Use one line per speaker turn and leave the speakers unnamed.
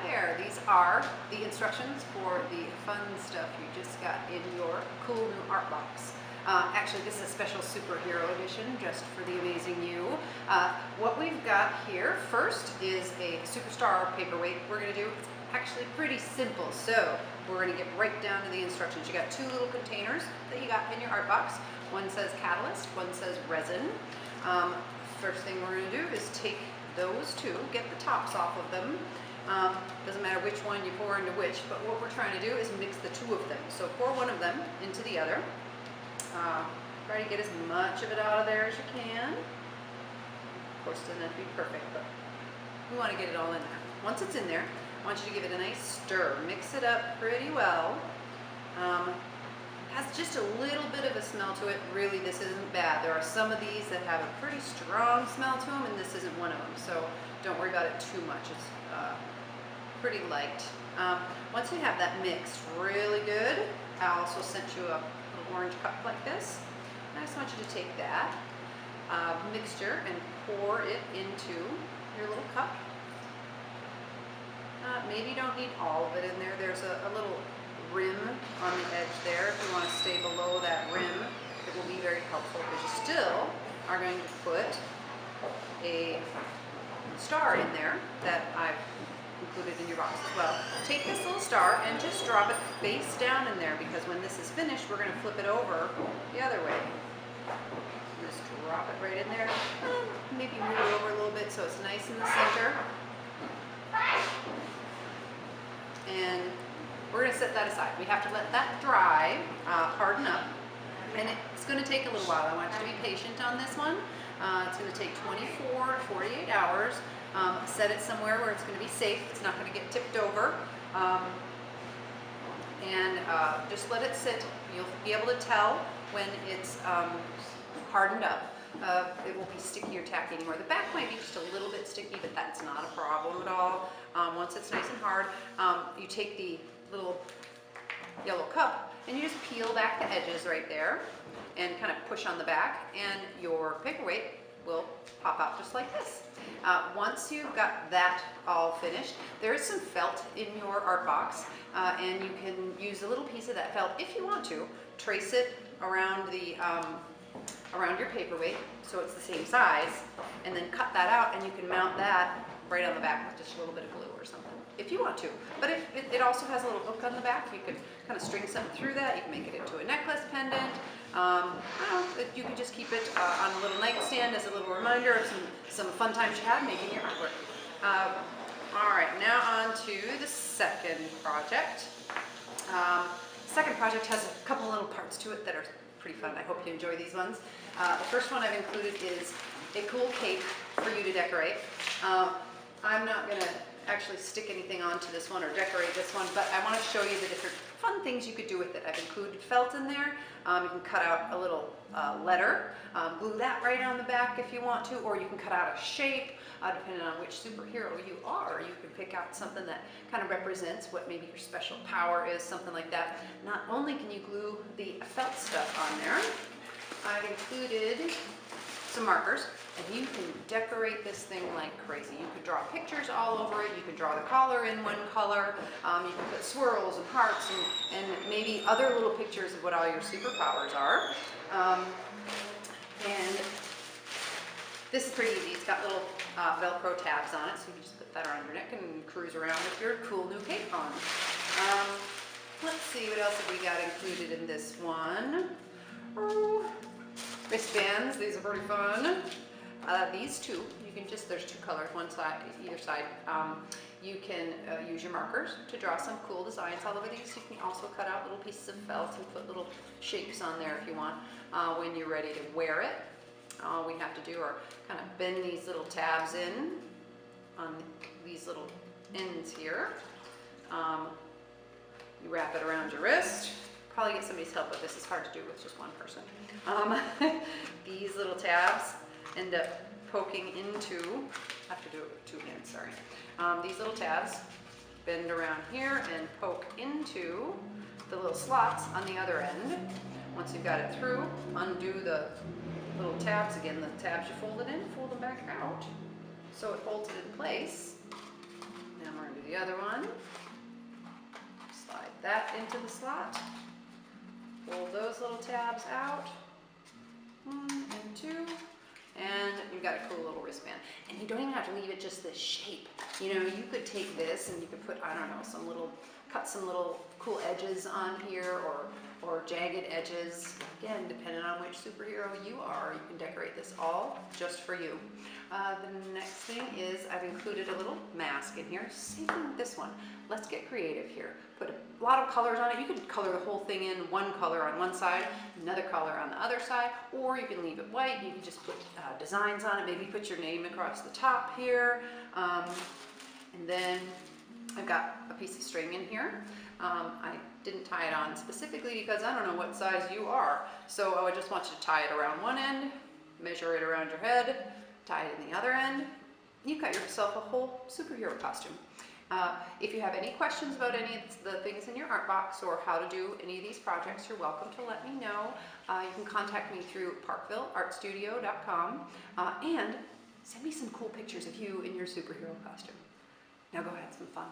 there. These are the instructions for the fun stuff you just got in your cool new art box. Actually, this is a special superhero edition just for the amazing you. What we've got here first is a superstar paperweight we're going to do. It's actually pretty simple, so we're going to get right down to the instructions. You got two little containers that you got in your art box. One says catalyst, one says resin. First thing we're going to do is take those two, get the tops off of them. Doesn't matter which one you pour into which, but what we're trying to do is mix the two of them. So pour one of them into the other. Try to get as much of it out of there as you can. Of course, it doesn't have to be perfect, but we want to get it all in there. Once it's in there, I want you to give it a nice stir. Mix it up pretty well. Has just a little bit of a smell to it. Really, this isn't bad. There are some of these that have a pretty strong smell to them, and this isn't one of them. So don't worry about it too much. It's pretty light. Once you have that mixed really good, I also sent you a little orange cup like this. And I just want you to take that mixture and pour it into your little cup. Maybe you don't need all of it in there. There's a little rim on the edge there. If you want to stay below that rim, it will be very helpful because you still are going to put a star in there that I've included in your box as well. Take this little star and just drop it face down in there, because when this is finished, we're going to flip it over the other way. Just drop it right in there. Maybe move it over a little bit so it's nice in the center. And we're going to set that aside. We have to let that dry, harden up, and it's going to take a little while. I want you to be patient on this one. It's going to take 24 to 48 hours. Set it somewhere where it's going to be safe. It's not going to get tipped over. And just let it sit. You'll be able to tell when it's hardened up. It won't be sticky or tacky anymore. The back might be just a little bit sticky, but that's not a problem at all. Once it's nice and hard, you take the little yellow cup and you just peel back the edges right there and kind of push on the back, and your paperweight will pop out just like this. Once you've got that all finished, there is some felt in your art box, and you can use a little piece of that felt if you want to. Trace it around the around your paperweight so it's the same size, and then cut that out, and you can mount that right on the back with just a little bit of glue or something if you want to. But if it also has a little hook on the back, you could kind of string something through that. You can make it into a necklace pendant. You can just keep it on a little nightstand as a little reminder of some fun times you had making your artwork. All right, now on to the second project. Second project has a couple little parts to it that are pretty fun. I hope you enjoy these ones. The first one I've included is a cool cape for you to decorate. I'm not going to actually stick anything onto this one or decorate this one, but I want to show you the different fun things you could do with it. I've included felt in there. You can cut out a little letter, glue that right on the back if you want to, or you can cut out a shape, depending on which superhero you are. You can pick out something that kind of represents what maybe your special power is, something like that. Not only can you glue the felt stuff on there, I've included some markers, and you can decorate this thing like crazy. You could draw pictures all over it. You could draw the collar in one color. You can put swirls and hearts and maybe other little pictures of what all your superpowers are. And this is pretty easy. It's got little Velcro tabs on it, so you can just put that around your neck and cruise around with your cool new cape on. Let's see, what else have we got included in this one? Oh, wristbands. These are pretty fun. These two, you can just, there's two colors, one side, either side. You can use your markers to draw some cool designs all over these. You can also cut out little pieces of felt and put little shapes on there if you want. When you're ready to wear it, all we have to do are kind of bend these little tabs in on these little ends here. You wrap it around your wrist. Probably get somebody's help, but this is hard to do with just one person. These little tabs end up poking into, I have to do it with two hands, sorry. These little tabs bend around here and poke into the little slots on the other end. Once you've got it through, undo the little tabs again. The tabs you folded in, fold them back out so it holds it in place. Now we're going to do the other one. Slide that into the slot. Pull those little tabs out. 1 and 2. And you've got a cool little wristband. And you don't even have to leave it just this shape. You know, you could take this and you could put, I don't know, cut some little cool edges on here, or jagged edges. Again, depending on which superhero you are, you can decorate this all just for you. The next thing is I've included a little mask in here. Same thing with this one. Let's get creative here. Put a lot of colors on it. You could color the whole thing in, one color on one side, another color on the other side, or you can leave it white. You can just put designs on it. Maybe put your name across the top here. And then I've got a piece of string in here. I didn't tie it on specifically because I don't know what size you are. So I just want you to tie it around one end, measure it around your head, tie it in the other end. You've got yourself a whole superhero costume. If you have any questions about any of the things in your art box or how to do any of these projects, you're welcome to let me know. You can contact me through parkvilleartstudio.com and send me some cool pictures of you in your superhero costume. Now go have some fun.